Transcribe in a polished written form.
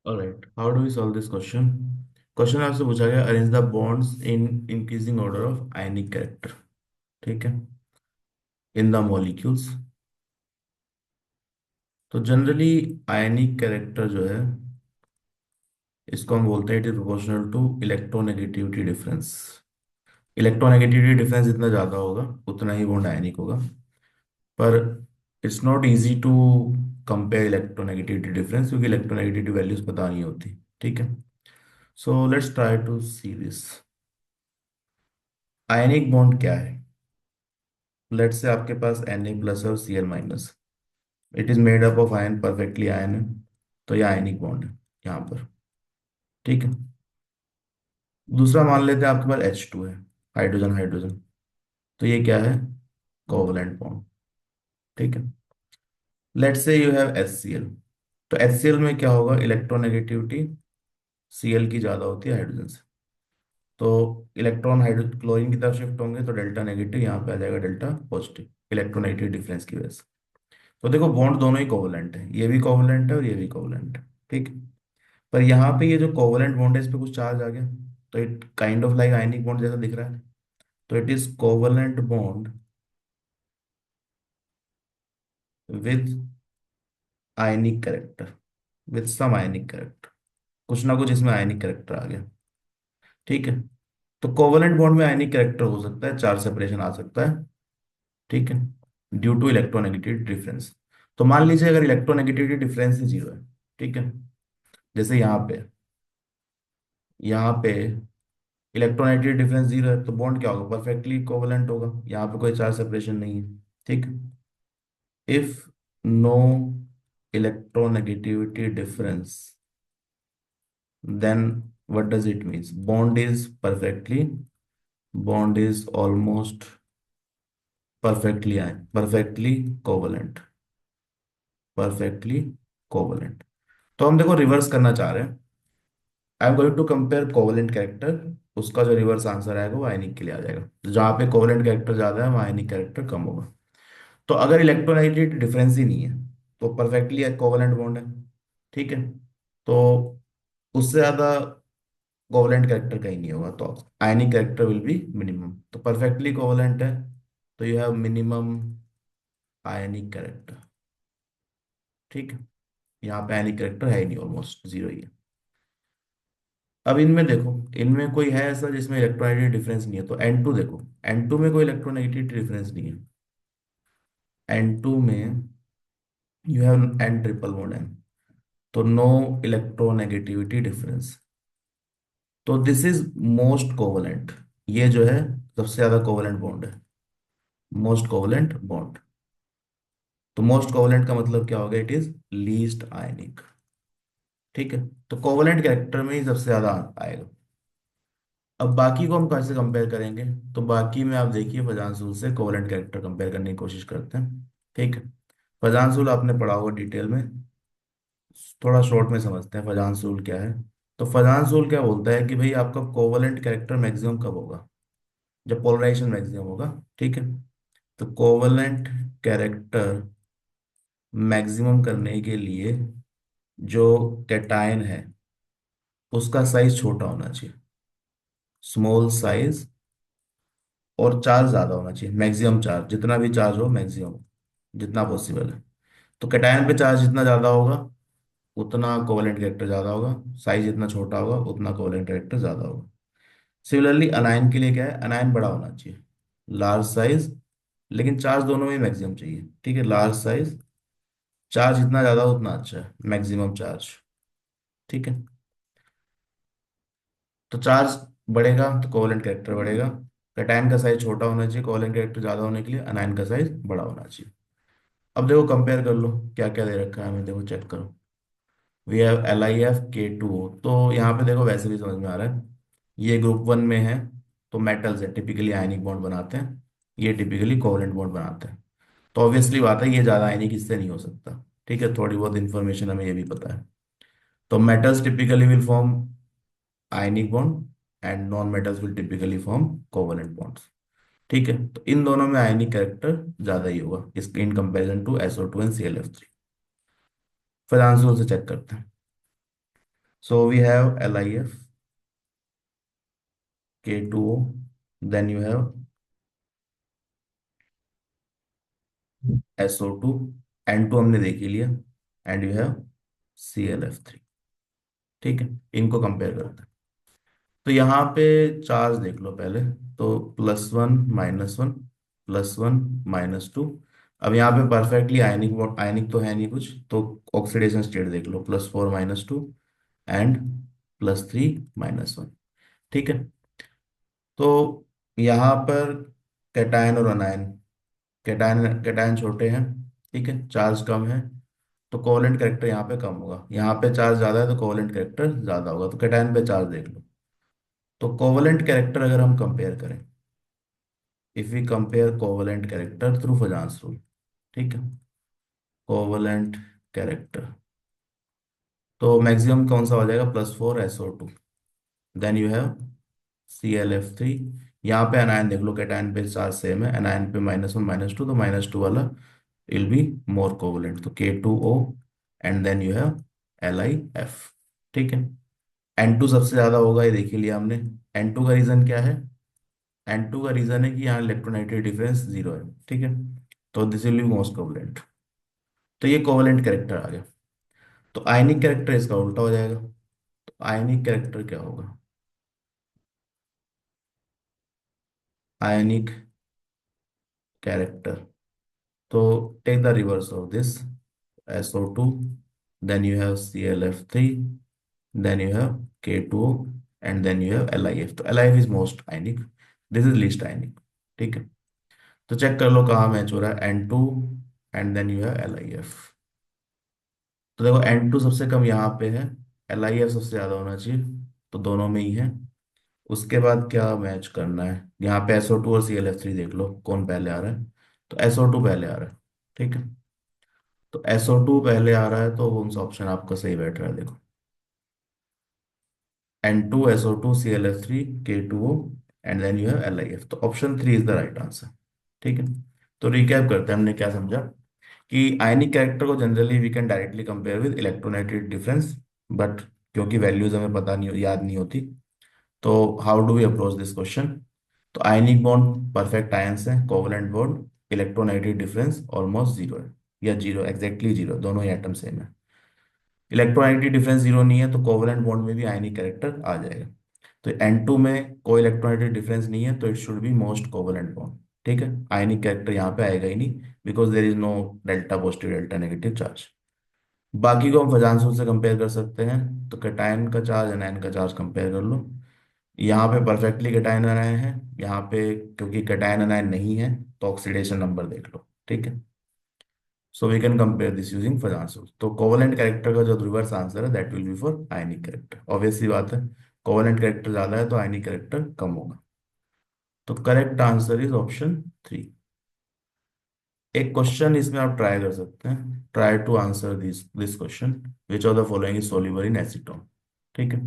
Alright, how do we solve this question? Question आपसे पूछा गया arrange the bonds in increasing order of ionic character. ठीक है, in the molecules. तो generally ionic character जो है, इसको हम बोलते हैं it is proportional to electronegativity difference. Electronegativity difference जितना ज़्यादा होगा उतना ही बॉन्ड आयनिक होगा। पर it's not easy to compare electronegativity difference, क्योंकि इलेक्ट्रोनेगेटिविटी वैल्यूज पता नहीं होती। ठीक है, so let's try to see this. Ionic bond क्या है? लेट से आपके पास Na+ और Cl-। It is made up of ion, perfectly ion है, तो ये आयनिक बॉन्ड है यहाँ पर। ठीक है, दूसरा मान लेते हैं आपके पास H2 है, हाइड्रोजन हाइड्रोजन। तो ये क्या है? Covalent bond. ठीक है, लेट से यू हैव HCl। तो HCl में क्या होगा? इलेक्ट्रोनेगेटिविटी Cl की ज़्यादा होती है हाइड्रोजन से। तो इलेक्ट्रॉन हाइड्रो क्लोरीन की तरफ शिफ्ट होंगे, तो डेल्टा नेगेटिव यहाँ पे आ जाएगा, डेल्टा पॉजिटिव, इलेक्ट्रोनेगेटिव डिफरेंस की वजह से। तो देखो बॉन्ड दोनों ही कोवलेंट है, ये भी कोवलेंट है और ये भी कोवलेंट है। ठीक है, पर यहाँ पे ये जो कोवलेंट बॉन्ड है इस पे कुछ चार्ज आ गया, तो it kind of like ionic bond जैसा दिख रहा है। तो it is covalent bond with ionic character, with some ionic character. कुछ ना कुछ इसमें आयनिक कैरेक्टर आ गया। ठीक है, तो कोवलेंट बॉन्ड में आयनिक कैरेक्टर हो सकता है, चार्ज सेपरेशन आ सकता है। ठीक है, ड्यू टू इलेक्ट्रोनेगेटिव डिफरेंस। तो मान लीजिए अगर इलेक्ट्रोनेगेटिविटी डिफरेंस ही जीरो है, ठीक है, जैसे यहाँ पे इलेक्ट्रोनेगेटिव डिफरेंस जीरो है, तो बॉन्ड क्या होगा? परफेक्टली कोवलेंट होगा, यहाँ पे कोई चार्ज सेपरेशन नहीं है। ठीक, if no electronegativity difference, then what does it means? Bond is almost perfectly covalent, perfectly covalent. तो हम देखो रिवर्स करना चाह रहे हैं। I am going to compare covalent character, उसका जो रिवर्स आंसर आएगा वो आयनिक के लिए आ जाएगा। तो जहाँ पे कोवलेंट कैरेक्टर ज्यादा है वहाँ आयनिक कैरेक्टर कम होगा। तो अगर इलेक्ट्रोनेगेटिव डिफरेंस ही नहीं है तो परफेक्टली कोवलेंट बॉन्ड है। ठीक है, तो उससे ज्यादा कोवलेंट कैरेक्टर कहीं नहीं होगा, तो आयनिक कैरेक्टर विल बी मिनिमम। तो परफेक्टली कोवलेंट है, तो you have minimum ionic character. ठीक है, यहाँ पे आयनिक कैरेक्टर है ही नहीं, ऑलमोस्ट जीरो ही है। अब इनमें देखो, इनमें कोई है ऐसा जिसमें इलेक्ट्रोनेगेटिव डिफरेंस नहीं है? तो N2 देखो, N2 में कोई इलेक्ट्रोनेगेटिव डिफरेंस नहीं है। N2 में you have N triple bond N, तो नो इलेक्ट्रोनेगेटिविटी डिफरेंस। तो दिस इज मोस्ट कोवलेंट, ये जो है सबसे ज्यादा कोवलेंट बॉन्ड है, मोस्ट कोवलेंट बॉन्ड। तो मोस्ट कोवलेंट का मतलब क्या हो गया? इट इज लीस्ट आयनिक। ठीक है, तो कोवलेंट कैरेक्टर में ही सबसे ज्यादा आएगा। अब बाकी को हम कैसे कंपेयर करेंगे? तो बाकी में आप देखिए, फजांसुल से कोवलेंट कैरेक्टर कंपेयर करने की कोशिश करते हैं। ठीक है, फजांसुल आपने पढ़ा होगा डिटेल में, थोड़ा शॉर्ट में समझते हैं फजांसुल क्या है। तो फजांसुल क्या बोलता है कि भाई आपका कोवलेंट कैरेक्टर मैक्सिमम कब होगा? जब पोलराइजेशन मैक्सिमम होगा। ठीक है, तो कोवलेंट कैरेक्टर मैक्सिमम करने के लिए जो कैटायन है उसका साइज छोटा होना चाहिए, स्मॉल साइज, और चार्ज ज्यादा होना चाहिए, मैक्सिमम चार्ज, जितना भी चार्ज हो मैक्सिमम, जितना पॉसिबल है। तो कैटायन पे चार्ज जितना ज्यादा होगा उतना कोवलेंट कैरेक्टर ज्यादा होगा, साइज जितना छोटा होगा उतना कोवलेंट कैरेक्टर ज्यादा होगा। सिमिलरली अनायन के लिए क्या है? अनायन बड़ा होना चाहिए, लार्ज साइज, लेकिन चार्ज दोनों में मैक्सिमम चाहिए। ठीक है, लार्ज साइज, चार्ज जितना ज्यादा हो उतना अच्छा है, मैक्सिमम चार्ज। ठीक है, तो चार्ज बढ़ेगा तो कोवलेंट कैरेक्टर बढ़ेगा। कैटायन का साइज छोटा होना चाहिए कोवलेंट कैरेक्टर ज्यादा होने के लिए, अनायन का साइज बड़ा होना चाहिए। अब देखो कंपेयर कर लो, क्या क्या दे रखा है हमें, देखो चेक करो। वी हैव LiF K2O, तो यहाँ पे देखो वैसे भी समझ में आ रहा है, ये ग्रुप 1 में है, तो मेटल्स है, टिपिकली आयनिक बॉन्ड बनाते हैं, ये टिपिकली कोवलेंट बॉन्ड बनाते हैं। तो ऑब्वियसली बात है ये ज़्यादा आयनिक इससे नहीं हो सकता। ठीक है, थोड़ी बहुत इंफॉर्मेशन हमें ये भी पता है। तो metals typically will form ionic bond and non metals will typically form covalent bonds. ठीक है, तो इन दोनों में आयनिक कैरेक्टर ज़्यादा ही होगा इसके in comparison to SO2 and ClF3। फिर आंसर से चेक करते हैं। So we have LiF, K2O, then you have SO2, N2 हमने देख ही लिया, एंड यू हैव ClF3। ठीक है, इनको कंपेयर करते हैं। तो यहाँ पे चार्ज देख लो पहले। तो +1 -1, +1 -2। अब यहाँ पे परफेक्टली आयनिक आयनिक तो है नहीं कुछ, तो ऑक्सीडेशन स्टेट देख लो, +4 -2 एंड +3 -1। ठीक है। तो यहाँ पर कैटायन और अनायन, कैटायन कैटायन छोटे हैं, ठीक है, चार्ज कम है, तो कोवेलेंट कैरेक्टर यहाँ पे कम होगा। यहाँ पे चार्ज ज्यादा है तो कोवेलेंट कैरेक्टर ज्यादा होगा। तो कैटायन पे चार्ज देख लो। तो कोवेलेंट कैरेक्टर अगर हम कंपेयर करें, if we compare covalent character through Fajans rule, ठीक है, कोवेलेंट कैरेक्टर, तो मैक्सिमम कौन सा हो जाएगा, +4 SO2, then you have ClF3। यहाँ पे अनायन देख लो, कैटायन पे चार्ज सेम है, अनायन पे -1 -2, तो -2 वाला विल बी मोर कोवेलेंट, तो K2O, and then you have LiF। ठीक है। N2 सबसे ज्यादा होगा, ये देख ही लिया हमने। N2 का रीजन क्या है? N2 का रीजन है कि यहाँ इलेक्ट्रोनेगेटिव डिफरेंस 0 है। ठीक है, तो this will be most covalent. तो ये कोवेलेंट कैरेक्टर आ गया। तो आयनिक कैरेक्टर इसका उल्टा हो जाएगा। तो आयनिक कैरेक्टर क्या होगा? आयनिक कैरेक्टर, तो take the reverse of this, SO2, then you have ClF3, then you have K2O, and then you have LiF। तो LiF is most ionic, this is least ionic। ठीक है, तो चेक कर लो कहाँ match हो रहा है, N2 and then you have LiF। तो देखो N2 सबसे कम यहाँ पे है, LiF सबसे ज्यादा होना चाहिए, तो दोनों में ही है। उसके बाद क्या मैच करना है, यहाँ पे SO2 और ClF3 देख लो कौन पहले आ रहा है। तो SO2 पहले आ रहा है। ठीक है, तो SO2 पहले आ रहा है, तो कौन सा ऑप्शन आपका सही बैठ रहा है, देखो, N2 SO2 ClF3 K2O, and then you have LiF। तो option 3 is the right answer. ठीक है, तो रिकैप करते हैं हमने क्या समझा, कि आयनिक कैरेक्टर को generally we can directly compare with electronegative difference, but क्योंकि वैल्यूज हमें पता नहीं, याद नहीं होती, तो how do we approach this question. तो आयनिक बॉन्ड परफेक्ट आयंस है, covalent bond electronegative difference almost zero है, या जीरो, एग्जैक्टली जीरो, दोनों ही एटम सेम है। इलेक्ट्रोनेगेटिव डिफरेंस जीरो नहीं है, तो कोवलेंट बॉन्ड में भी आयनिक कैरेक्टर आ जाएगा। तो N2 में कोई इलेक्ट्रोनेगेटिव डिफरेंस नहीं है, तो it should be most covalent bond. ठीक है, आयनिक कैरेक्टर यहाँ पे आएगा ही नहीं, because there is no delta positive delta negative charge. बाकी को हम फजांसों से कंपेयर कर सकते हैं। तो कैटायन का चार्ज एनायन का चार्ज कंपेयर कर लो। यहाँ पे परफेक्टली कैटायन एनायन है, यहाँ पे क्योंकि कैटायन एनायन नहीं है, तो ऑक्सीडेशन नंबर देख लो। ठीक है, so we can compare this using Fajans. तो कोवलेंट कैरेक्टर का जो रिवर्स आंसर है that will be for ionic character. Obviously बात है, कोवलेंट कैरेक्टर ज्यादा है तो आयनिक कैरेक्टर कम होगा। तो करेक्ट आंसर इज ऑप्शन 3। एक क्वेश्चन इसमें आप ट्राई कर सकते हैं, try to answer this this question, which of the following is soluble in acetone. ठीक है,